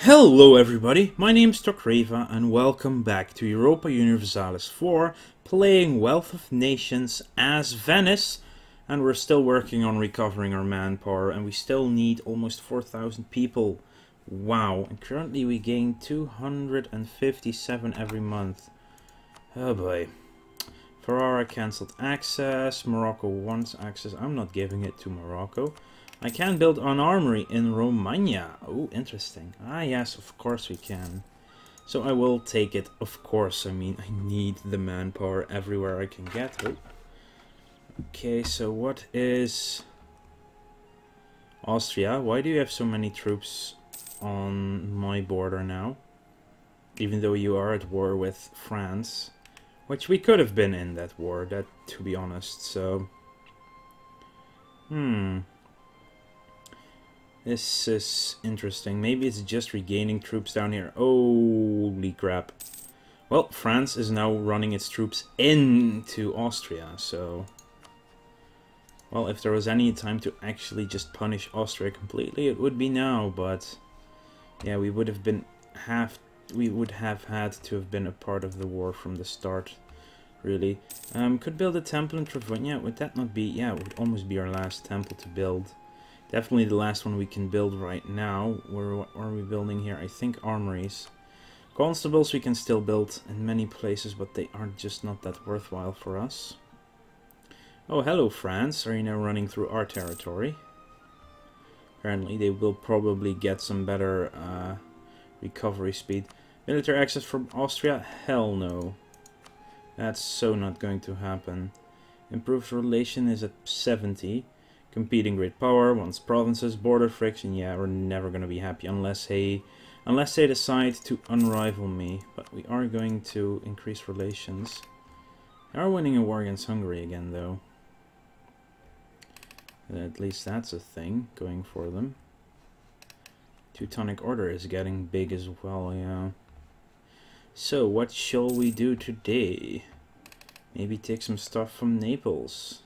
Hello everybody, my name's Tokreva and welcome back to Europa Universalis 4, playing Wealth of Nations as Venice, and we're still working on recovering our manpower and we still need almost 4,000 people. Wow, and currently we gain 257 every month. Oh boy. Ferrara cancelled access, Morocco wants access, I'm not giving it to Morocco. I can build an armory in Romagna. Oh, interesting. Ah, yes, of course we can. So I will take it, of course. I mean, I need the manpower everywhere I can get. Oh. Okay, so what is Austria? Why do you have so many troops on my border now? Even though you are at war with France. Which we could have been in that war, that to be honest, so... This is interesting. Maybe it's just regaining troops down here. Holy crap. Well, France is now running its troops into Austria, so... Well, if there was any time to actually just punish Austria completely, it would be now, but... Yeah, we would have had to have been a part of the war from the start, really. Could build a temple in Travagna. Would that not be... Yeah, it would almost be our last temple to build. Definitely the last one we can build right now. What are we building here? I think armories. Constables we can still build in many places, but they are just not that worthwhile for us. Oh, hello France. Are you now running through our territory? Apparently they will probably get some better recovery speed. Military access from Austria? Hell no. That's so not going to happen. Improved relation is at 70. Competing great power, wants provinces, border friction. Yeah, we're never going to be happy unless they decide to unrival me. But we are going to increase relations. They are winning a war against Hungary again, though. At least that's a thing going for them. Teutonic Order is getting big as well, yeah. So, what shall we do today? Maybe take some stuff from Naples.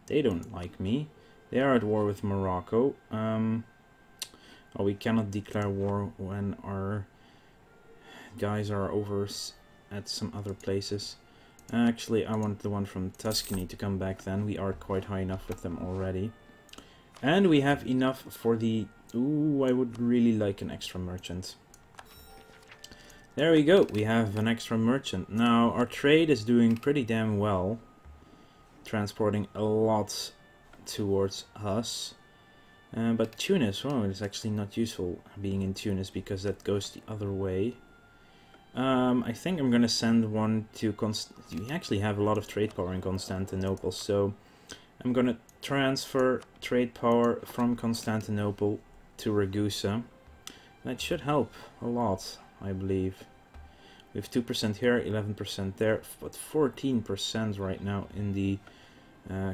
They don't like me. They are at war with Morocco. Oh, we cannot declare war when our guys are over at some other places. Actually, I want the one from Tuscany to come back then. We are quite high enough with them already. And we have enough for the... Ooh, I would really like an extra merchant. There we go. We have an extra merchant. Now, our trade is doing pretty damn well. Transporting a lot towards us, but Tunis, oh, it's actually not useful being in Tunis because that goes the other way. I think I'm gonna send one to we actually have a lot of trade power in Constantinople, so I'm gonna transfer trade power from Constantinople to Ragusa. That should help a lot, I believe. We have 2% here, 11% there, but 14% right now in the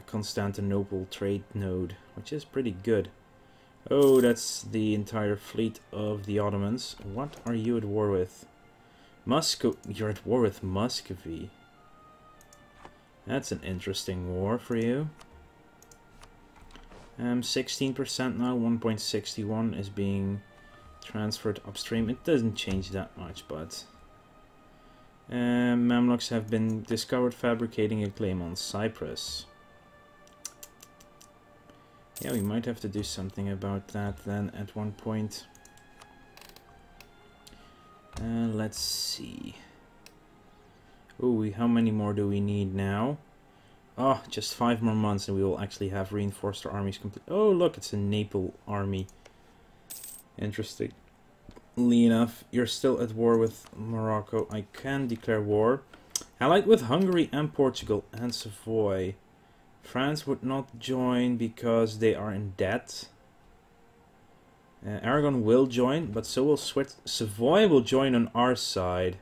Constantinople trade node, which is pretty good. Oh, that's the entire fleet of the Ottomans. What are you at war with? You're at war with Muscovy. That's an interesting war for you. 16% now, 1.61 is being transferred upstream. It doesn't change that much, but... Mamluks have been discovered fabricating a claim on Cyprus. Yeah, we might have to do something about that then at one point. Let's see. Oh, how many more do we need now? Oh, just 5 more months and we will actually have reinforced our armies complete. Oh, look, it's a Naples army. Interesting. Enough, you're still at war with Morocco. I can declare war. Allied with Hungary and Portugal and Savoy. France would not join because they are in debt. Aragon will join, but so will Savoy will join on our side.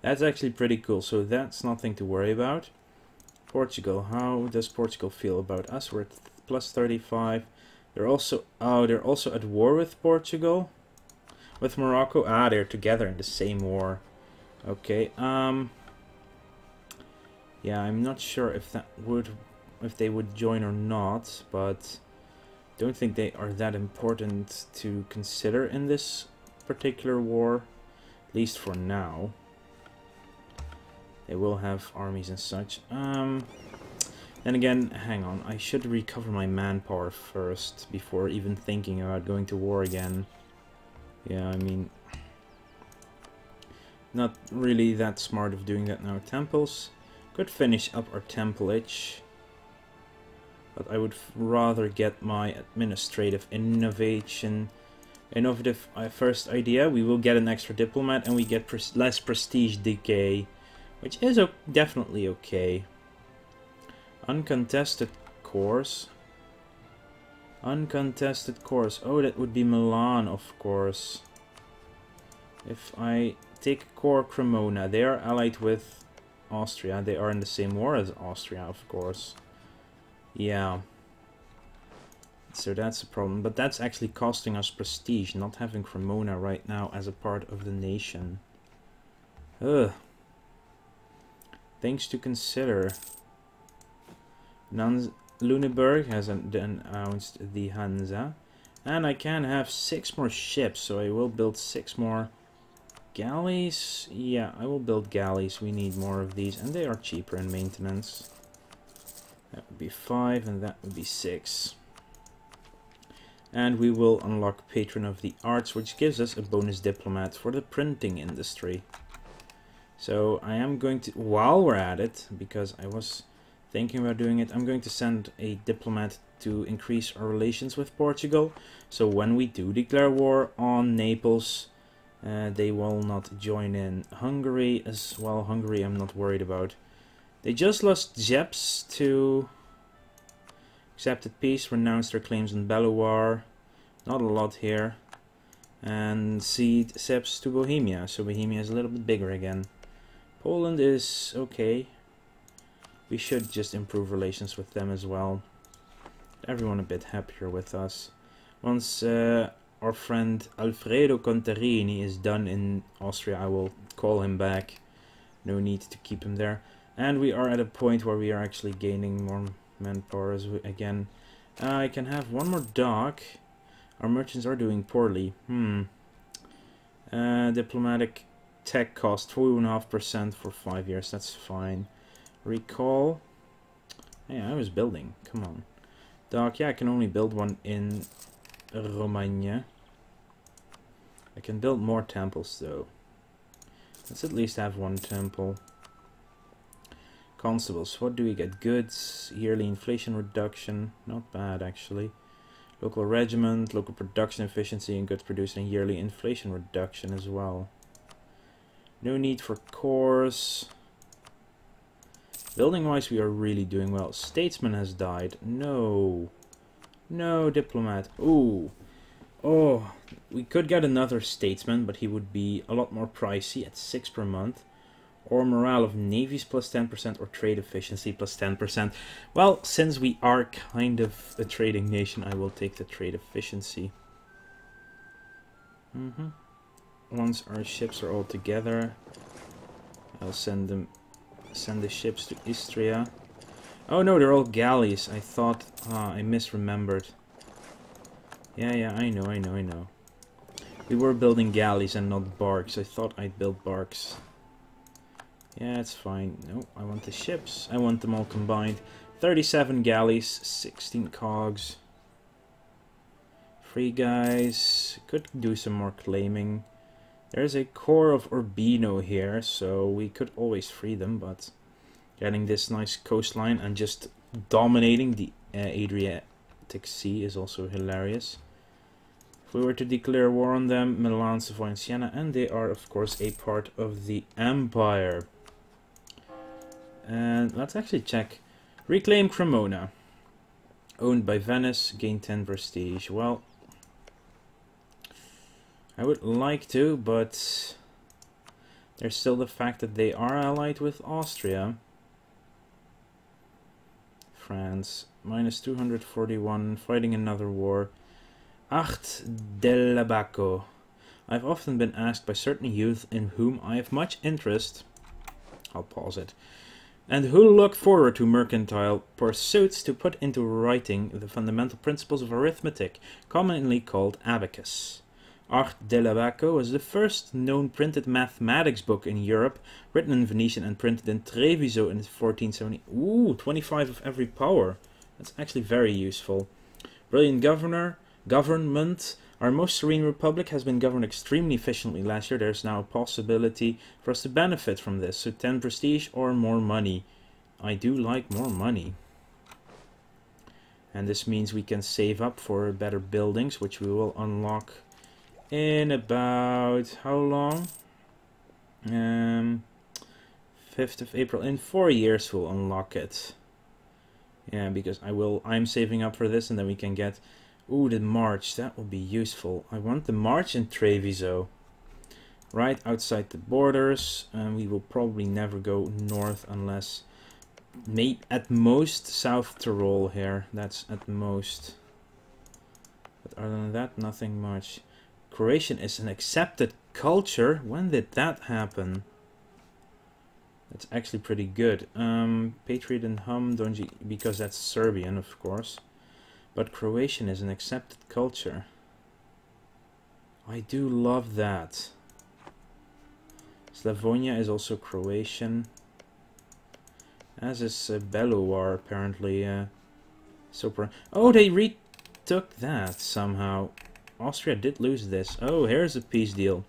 That's actually pretty cool, so that's nothing to worry about. Portugal, how does Portugal feel about us? We're at plus 35. They're also at war with Portugal, with Morocco. Ah, they're together in the same war. Okay. Yeah, I'm not sure if they would join or not, but Don't think they are that important to consider in this particular war, at least for now. They will have armies and such. Then again, hang on, I should recover my manpower first before even thinking about going to war again. Yeah, I mean, not really that smart of doing that now. Temples, could finish up our templage, but I would rather get my administrative innovative first idea. We will get an extra diplomat and we get less prestige decay, which is definitely okay. Uncontested course. Uncontested course. Oh, that would be Milan, of course. If I take core Cremona, they are allied with Austria. They are in the same war as Austria, of course. Yeah. So that's a problem. But that's actually costing us prestige, not having Cremona right now as a part of the nation. Ugh. Things to consider. Lüneburg has announced the Hansa. And I can have 6 more ships, so I will build 6 more galleys. Yeah, I will build galleys. We need more of these, and they are cheaper in maintenance. That would be 5, and that would be 6. And we will unlock Patron of the Arts, which gives us a bonus diplomat for the printing industry. So I am going to, while we're at it, because I was thinking about doing it, I'm going to send a diplomat to increase our relations with Portugal. So when we do declare war on Naples, they will not join in. Hungary as well. Hungary I'm not worried about. They just lost Zeps to accepted peace, renounced their claims on Belovar. Not a lot here. And cede Zeps to Bohemia. So Bohemia is a little bit bigger again. Poland is okay. We should just improve relations with them as well. Everyone a bit happier with us. Once our friend Alfredo Contarini is done in Austria, I will call him back. No need to keep him there. And we are at a point where we are actually gaining more manpower again. I can have one more dock. Our merchants are doing poorly. Diplomatic tech cost 2.5% for 5 years. That's fine. Recall. Yeah, I was building. Come on. Dock. Yeah, I can only build one in Romagna. I can build more temples though. Let's at least have one temple. Constables. What do we get? Goods. Yearly inflation reduction. Not bad actually. Local regiment. Local production efficiency and goods produced and yearly inflation reduction as well. No need for cores. Building wise we are really doing well. Statesman has died. No. No diplomat. Ooh. Oh. We could get another statesman, but he would be a lot more pricey at 6 per month. Or morale of navies plus 10% or trade efficiency plus 10%. Well, since we are kind of a trading nation, I will take the trade efficiency. Once our ships are all together, I'll send the ships to Istria. Oh no, they're all galleys. I thought, I misremembered. Yeah, I know. We were building galleys and not barks. I thought I'd build barks. Yeah, it's fine. No, I want the ships. I want them all combined. 37 galleys, 16 cogs. Free guys. Could do some more claiming. There's a core of Urbino here, so we could always free them, but getting this nice coastline and just dominating the Adriatic Sea is also hilarious. If we were to declare war on them, Milan, Savoy, and Siena, and they are of course a part of the Empire. And let's actually check. Reclaim Cremona. Owned by Venice, gain 10 prestige. Well, I would like to, but there's still the fact that they are allied with Austria. France, minus 241, fighting another war. Acht del Labaco. I've often been asked by certain youth in whom I have much interest. I'll pause it. and who look forward to mercantile pursuits to put into writing the fundamental principles of arithmetic, commonly called abacus. Art dell'Abaco was the first known printed mathematics book in Europe, written in Venetian and printed in Treviso in 1470. Ooh, 25 of every power. That's actually very useful. Brilliant government. Our most serene republic has been governed extremely efficiently last year. There's now a possibility for us to benefit from this. So 10 prestige or more money. I do like more money. And this means we can save up for better buildings, which we will unlock in about how long? 5th of April. In 4 years we'll unlock it. Yeah, because I'm saving up for this, and then we can get, ooh, the march. That will be useful. I want the march in Treviso, right outside the borders, and we will probably never go north unless, at most, South Tyrol here. That's at most. But other than that, nothing much. Croatian is an accepted culture. When did that happen? That's actually pretty good. Patriot and Donji, because that's Serbian, of course. But Croatian is an accepted culture. I do love that. Slavonia is also Croatian. As is Belovar, apparently. Oh, they retook that somehow. Austria did lose this. Oh, here's a peace deal.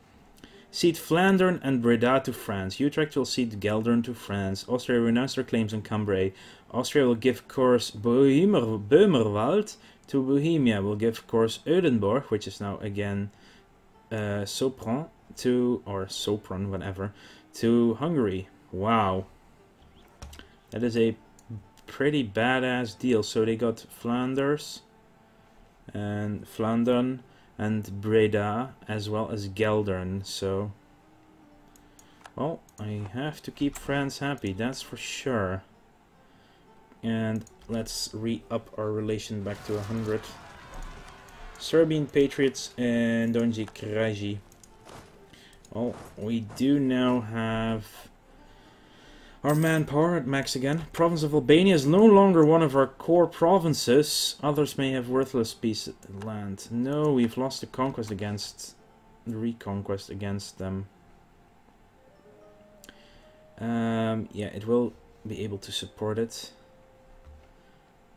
Cede Flandern and Breda to France. Utrecht will cede Geldern to France. Austria renounced their claims on Cambrai. Austria will give course Böhmerwald to Bohemia. Will give course Eudenborg, which is now again Sopron, or Sopron, whatever, to Hungary. Wow. That is a pretty badass deal. So they got Flanders and Flandern and Breda, as well as Geldern. So, well, I have to keep France happy, that's for sure. And let's re-up our relation back to 100. Serbian Patriots and Donji Kraji. Well, we do now have our manpower at max again. Province of Albania is no longer one of our core provinces. Others may have worthless piece of land. No, we've lost the conquest against the reconquest against them. Yeah, it will be able to support it.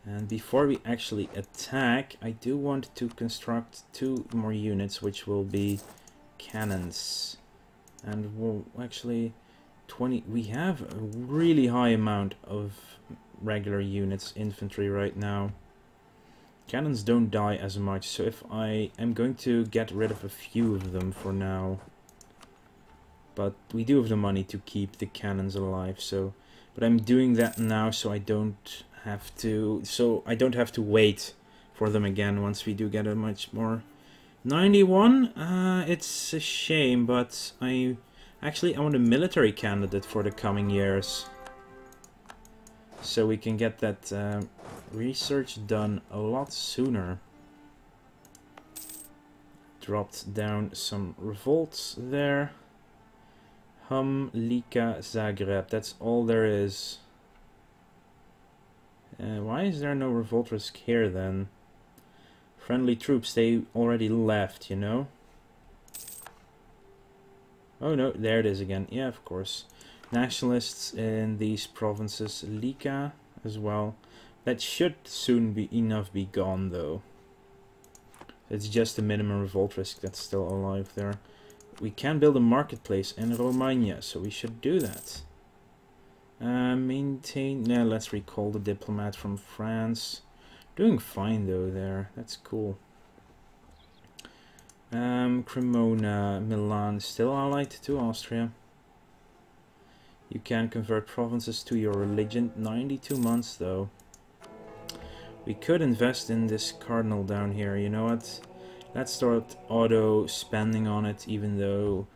And before we actually attack, I do want to construct 2 more units, which will be cannons. And we'll actually 20. We have a really high amount of regular units, infantry right now. Cannons don't die as much, so if I am going to get rid of a few of them for now. But we do have the money to keep the cannons alive, so but I'm doing that now so I don't have to wait for them again once we do get a much more 91. It's a shame, but I want a military candidate for the coming years. So we can get that research done a lot sooner. Dropped down some revolts there. Lika, Zagreb. That's all there is. Why is there no revolt risk here then? Friendly troops, they already left, you know? Oh no, there it is again. Yeah, of course. Nationalists in these provinces. Lika as well. That should soon be gone though. It's just the minimum revolt risk that's still alive there. We can build a marketplace in Romagna, so we should do that. Let's recall the diplomat from France. Doing fine though there. That's cool. Cremona, Milan, still allied to Austria. You can convert provinces to your religion. 92 months though. We could invest in this cardinal down here. You know what? Let's start auto spending on it, even though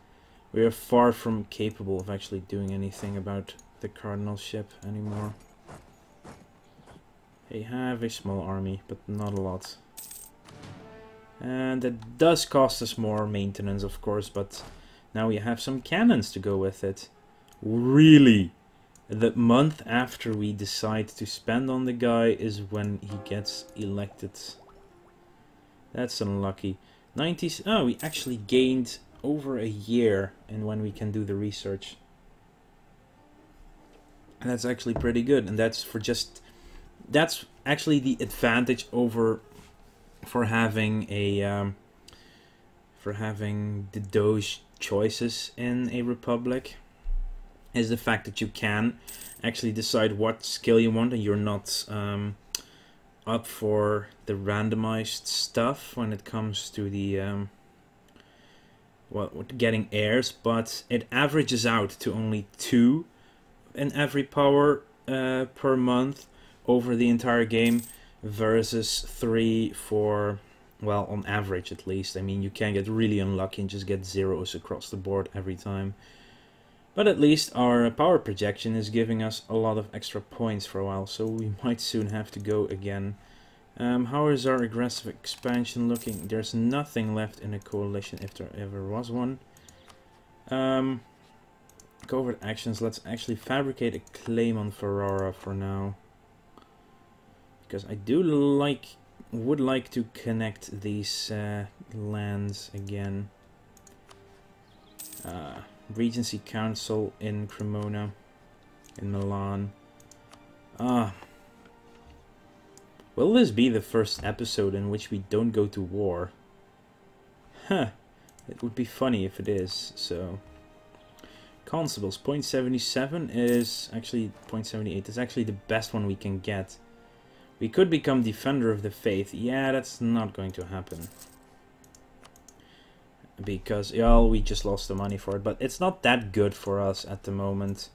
we are far from capable of actually doing anything about the cardinalship anymore. They have a small army, but not a lot. And it does cost us more maintenance, of course, but now we have some cannons to go with it. Really? the month after we decide to spend on the guy is when he gets elected. That's unlucky. 90s. Oh, we actually gained over a year in when we can do the research. And that's actually pretty good, and that's for just... That's actually the advantage over for having a for having the Doge choices in a republic, is the fact that you can actually decide what skill you want, and you're not up for the randomized stuff when it comes to the well, getting heirs, but it averages out to only 2 in every power per month over the entire game, versus 3 for, well, on average at least. I mean, you can get really unlucky and just get zeros across the board every time. But at least our power projection is giving us a lot of extra points for a while, so we might soon have to go again. How is our aggressive expansion looking? There's nothing left in a coalition, if there ever was one. Covert actions, let's actually fabricate a claim on Ferrara for now. Because I would like to connect these lands again. Regency Council in Cremona, in Milan. Will this be the first episode in which we don't go to war? Huh, it would be funny if it is, so... Constables, 0.77 is actually 0.78, is actually the best one we can get. We could become Defender of the Faith. Yeah, that's not going to happen. Because, well, we just lost the money for it, but it's not that good for us at the moment.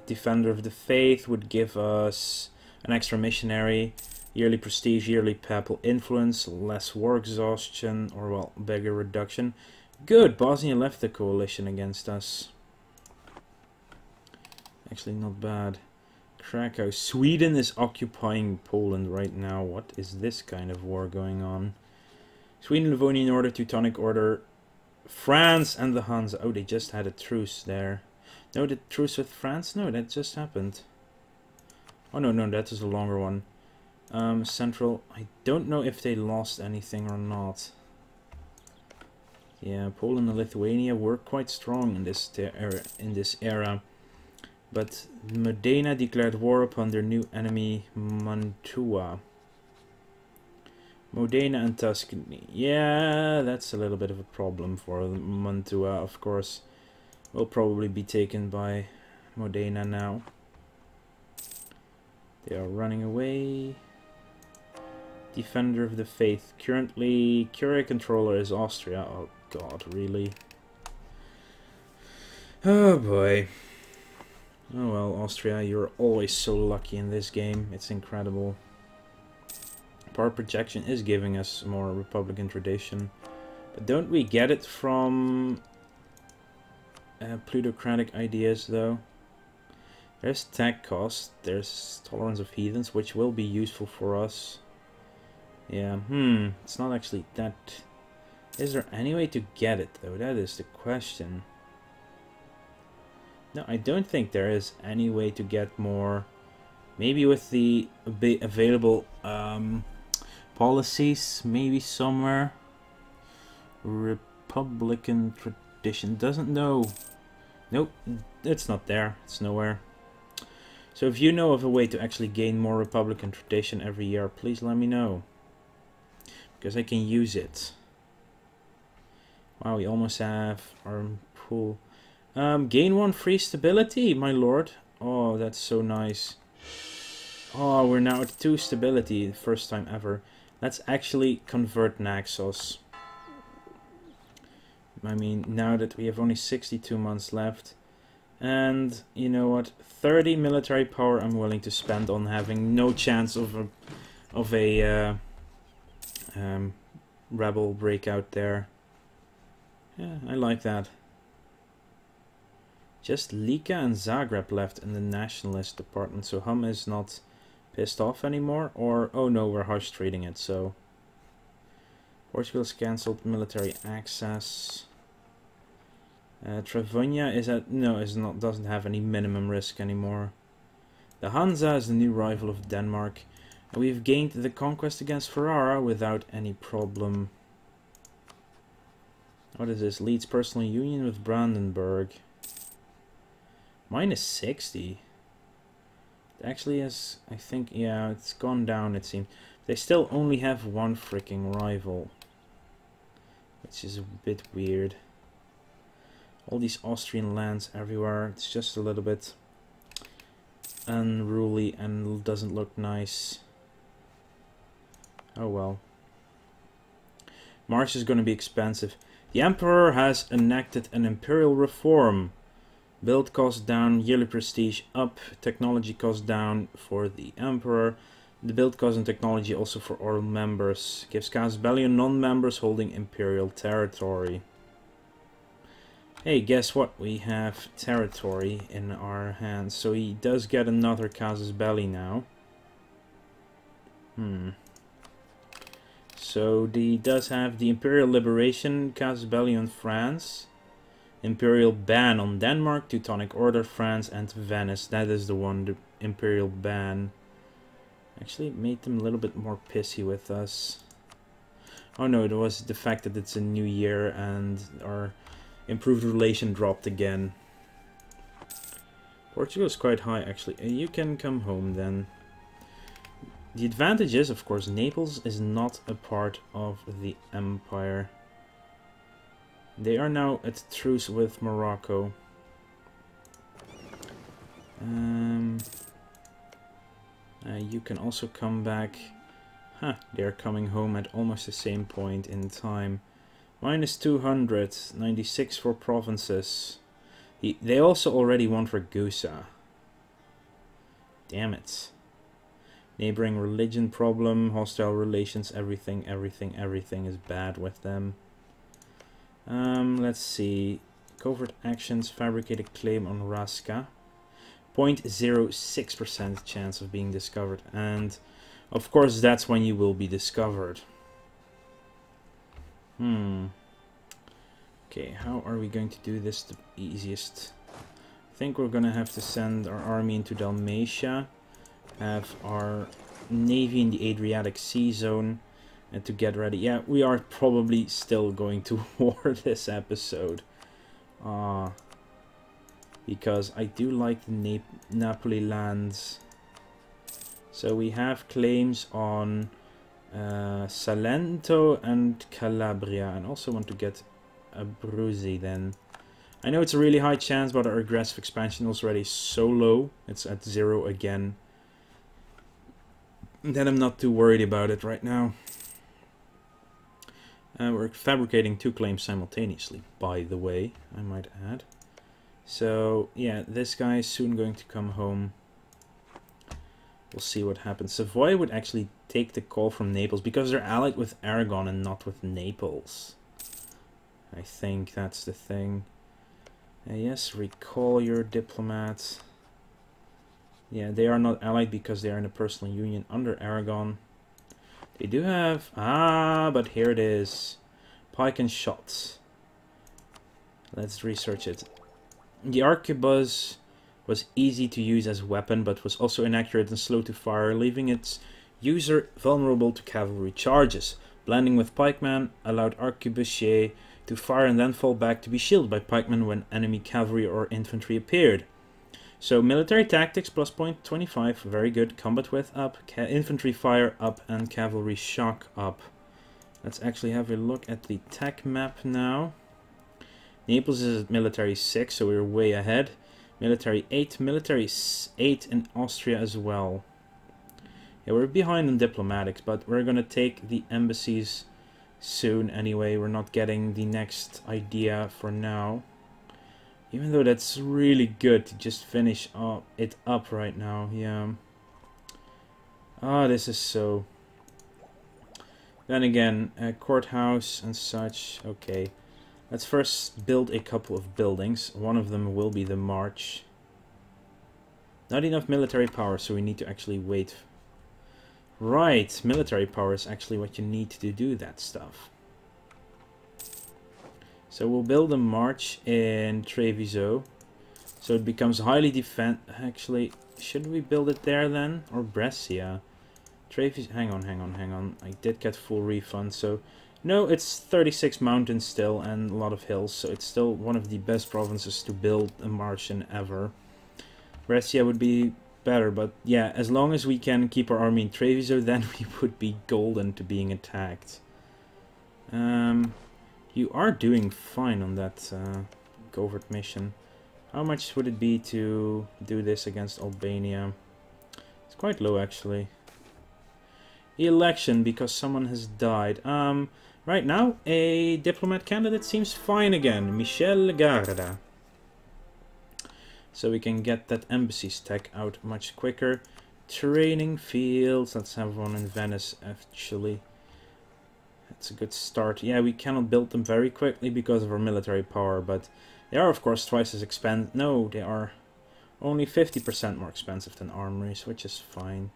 Defender of the Faith would give us an extra missionary, yearly prestige, yearly papal influence, less war exhaustion, or, well, beggar reduction. Good, Bosnia left the coalition against us. Actually, not bad. Krakow. Sweden is occupying Poland right now. What is this kind of war going on? Sweden, Livonian Order, Teutonic Order, France and the Hansa. Oh, they just had a truce there. No, the truce with France? No, that just happened. Oh, no, that is a longer one. Central. I don't know if they lost anything or not. Yeah, Poland and Lithuania were quite strong in this era. But Modena declared war upon their new enemy, Mantua. Modena and Tuscany. Yeah, that's a little bit of a problem for Mantua, of course. Will probably be taken by Modena now. They are running away. Defender of the Faith. Currently, Curia Controller is Austria. Oh god, really? Oh boy. Oh well, Austria, you're always so lucky in this game. It's incredible. Power projection is giving us more Republican tradition. But don't we get it from plutocratic ideas, though? There's tech cost, there's tolerance of heathens, which will be useful for us. Yeah, it's not actually that... Is there any way to get it, though? That is the question. No, I don't think there is any way to get more. Maybe with the available policies, maybe somewhere. Republican tradition doesn't know. Nope, it's not there. It's nowhere. So if you know of a way to actually gain more Republican tradition every year, please let me know. Because I can use it. Wow, we almost have our pool. Gain 1 free stability, my lord. Oh, that's so nice. Oh, we're now at 2 stability, the first time ever. Let's actually convert Naxos. I mean, now that we have only 62 months left. And, you know what? 30 military power I'm willing to spend on having no chance of a rebel breakout there. Yeah, I like that. Just Lika and Zagreb left in the nationalist department, so Hum is not pissed off anymore, or, oh no, we're harsh treating it, so... Portugal's cancelled military access. Travania is at, no, is not, doesn't have any minimum risk anymore. The Hansa is the new rival of Denmark. And we've gained the conquest against Ferrara without any problem. What is this? Leeds personal union with Brandenburg. Minus 60. It actually is, I think, yeah, it's gone down, it seems. They still only have one freaking rival. Which is a bit weird. All these Austrian lands everywhere. It's just a little bit unruly and doesn't look nice. Oh well. March is going to be expensive. The Emperor has enacted an imperial reform. Build cost down, yearly prestige up, technology cost down for the Emperor. The build cost and technology also for all members. Gives Casus Belli non-members holding imperial territory. Hey, guess what? We have territory in our hands. So he does get another Casus Belli now. So he does have the Imperial Liberation, Casus Belli on France. Imperial ban on Denmark, Teutonic Order, France, and Venice. That is the one, the Imperial ban. Actually, it made them a little bit more pissy with us. Oh no, it was the fact that it's a new year and our improved relation dropped again. Portugal is quite high, actually. You can come home then. The advantage is, of course, Naples is not a part of the empire. They are now at truce with Morocco. You can also come back. Huh, they're coming home at almost the same point in time. Minus 200, 96 for provinces. They also already want Ragusa. Damn it. Neighboring religion problem, hostile relations, everything is bad with them. Let's see. Covert actions, fabricated claim on Raska. 0.06% chance of being discovered. And of course that's when you will be discovered. Okay, how are we going to do this the easiest? I think we're gonna have to send our army into Dalmatia. Have our navy in the Adriatic Sea zone. And to get ready. Yeah, we are probably still going to war this episode. Because I do like the Napoli lands. So we have claims on Salento and Calabria. And also want to get Abruzzi then. I know it's a really high chance, but our aggressive expansion is already so low. It's at 0 again. Then I'm not too worried about it right now. We're fabricating 2 claims simultaneously, by the way, I might add. So, yeah, this guy is soon going to come home. We'll see what happens. Savoy would actually take the call from Naples, because they're allied with Aragon and not with Naples. I think that's the thing. Yes, recall your diplomats. Yeah, they are not allied because they are in a personal union under Aragon. They do have... but here it is. Pike and shots. Let's research it. The arquebus was easy to use as a weapon, but was also inaccurate and slow to fire, leaving its user vulnerable to cavalry charges. Blending with pikemen allowed arquebusiers to fire and then fall back to be shielded by pikemen when enemy cavalry or infantry appeared. So military tactics plus 0.25, very good. Combat width up, infantry fire up, and cavalry shock up. Let's actually have a look at the tech map now. Naples is at military 6, so we're way ahead. Military 8, military 8 in Austria as well. Yeah, we're behind in diplomatics, but we're gonna take the embassies soon anyway. We're not getting the next idea for now. Even though that's really good to just finish it up right now, yeah. This is so... Then again, courthouse and such, okay. Let's first build a couple of buildings. One of them will be the march. Not enough military power, so we need to actually wait. Right, military power is actually what you need to do that stuff. So we'll build a march in Treviso. So it becomes highly actually, should we build it there then? Or Brescia? Trevi's, hang on. I did get full refund, so... No, it's 36 mountains still and a lot of hills, so it's still one of the best provinces to build a march in ever. Brescia would be better, but yeah, as long as we can keep our army in Treviso, then we would be golden to being attacked. You are doing fine on that covert mission. How much would it be to do this against Albania? It's quite low, actually. Election, because someone has died. Right now, a diplomat candidate seems fine again. Michel Garda. So we can get that embassy stack out much quicker. Training fields. Let's have one in Venice, actually. That's a good start. Yeah, we cannot build them very quickly because of our military power, but they are, of course, twice as expensive. No, they are only 50% more expensive than armories, which is fine.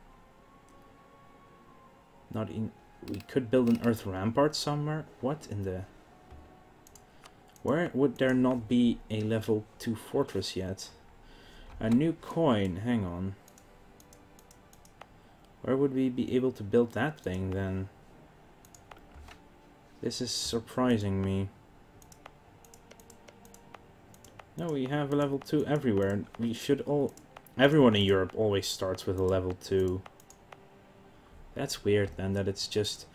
Not in... We could build an earth rampart somewhere. What in the... Where would there not be a level 2 fortress yet? A new coin. Hang on. Where would we be able to build that thing then? This is surprising me. No, we have a level 2 everywhere. We should all... Everyone in Europe always starts with a level 2. That's weird then, that it's just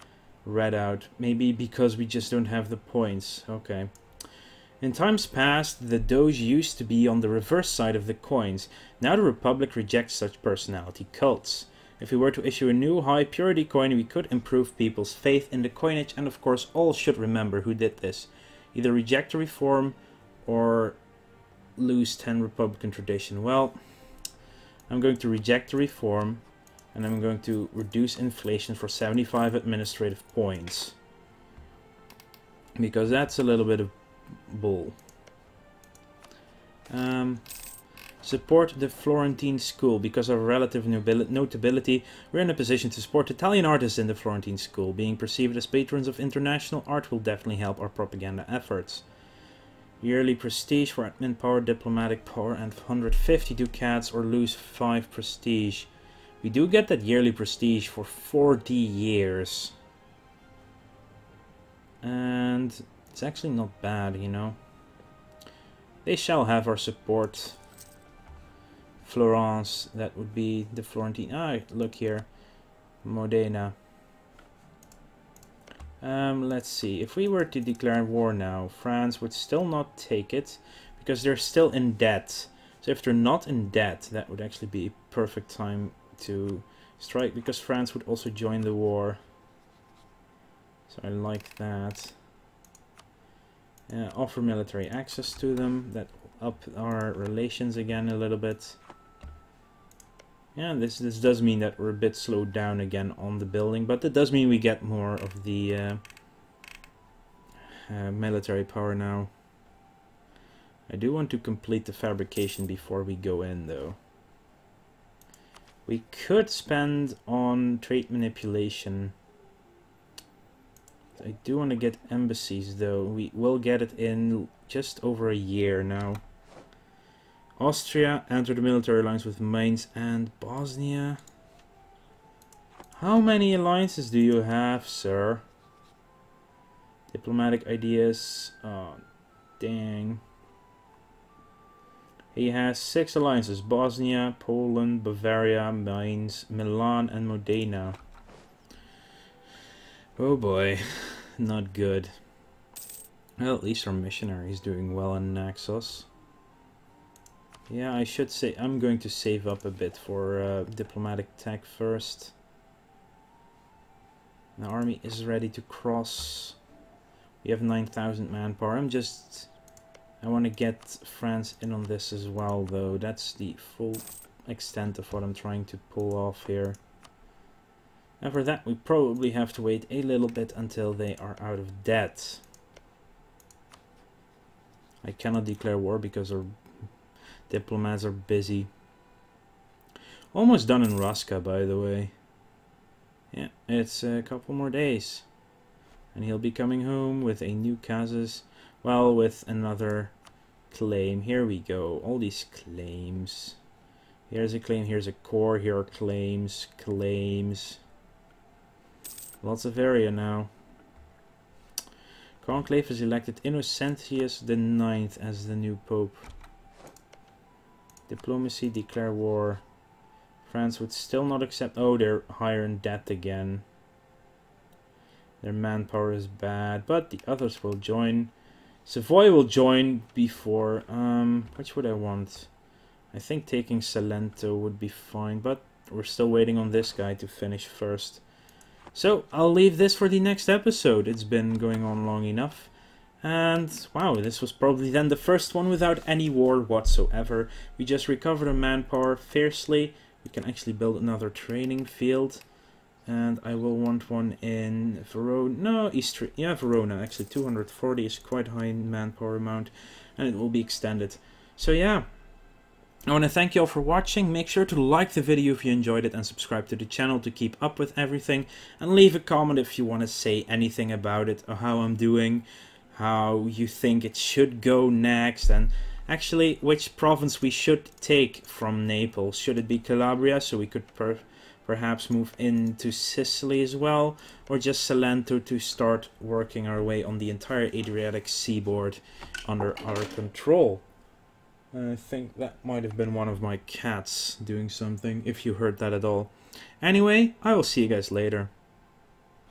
read out. Maybe because we just don't have the points. Okay. In times past, the Doge used to be on the reverse side of the coins. Now the Republic rejects such personality cults. If we were to issue a new high purity coin, we could improve people's faith in the coinage, and of course all should remember who did this. Either reject the reform or lose 10 Republican tradition. Well, I'm going to reject the reform. And I'm going to reduce inflation for 75 administrative points. Because that's a little bit of bull. Support the Florentine school. Because of relative notability, we're in a position to support Italian artists in the Florentine school. Being perceived as patrons of international art will definitely help our propaganda efforts. Yearly prestige for admin power, diplomatic power, and 150 ducats or lose 5 prestige. We do get that yearly prestige for 40 years. And it's actually not bad, you know. They shall have our support. Florence, that would be the Florentine. Ah, look here. Modena. Let's see. If we were to declare war now, France would still not take it because they're still in debt. So if they're not in debt, that would actually be a perfect time to strike, because France would also join the war. So I like that. Offer military access to them. That will up our relations again a little bit. Yeah, this does mean that we're a bit slowed down again on the building, but it does mean we get more of the military power now. I do want to complete the fabrication before we go in, though. We could spend on trade manipulation. I do want to get embassies, though. We will get it in just over a year now. Austria entered the military alliance with Mainz and Bosnia. How many alliances do you have, sir? Diplomatic ideas. Oh, dang. He has 6 alliances: Bosnia, Poland, Bavaria, Mainz, Milan, and Modena. Oh boy, not good. Well, at least our missionary is doing well in Naxos. Yeah, I should say I'm going to save up a bit for diplomatic tech first. The army is ready to cross. We have 9,000 manpower. I want to get France in on this as well, though. That's the full extent of what I'm trying to pull off here. And for that, we probably have to wait a little bit until they are out of debt. I cannot declare war because our diplomats are busy. Almost done in Raska, by the way. Yeah, it's a couple more days. And he'll be coming home with a new Casas. Well, with another claim. Here we go. All these claims. Here's a claim, here's a core, here are claims, claims. Lots of area now. Conclave has elected Innocentius the Ninth as the new pope. Diplomacy, declare war. France would still not accept... Oh, they're higher in debt again. Their manpower is bad, but the others will join. Savoy will join before... which would I want? I think taking Salento would be fine, but we're still waiting on this guy to finish first. So, I'll leave this for the next episode. It's been going on long enough. And, wow, this was probably then the first one without any war whatsoever. We just recovered our manpower fiercely. We can actually build another training field. And I will want one in Verona. No, Istria. Yeah, Verona. Actually, 240 is quite high in manpower amount. And it will be extended. So, yeah. I want to thank you all for watching. Make sure to like the video if you enjoyed it and subscribe to the channel to keep up with everything. And leave a comment if you want to say anything about it or how I'm doing. How you think it should go next. And actually which province we should take from Naples. Should it be Calabria so we could perhaps move into Sicily as well. Or just Salento to start working our way on the entire Adriatic seaboard under our control. I think that might have been one of my cats doing something, if you heard that at all. Anyway, I will see you guys later.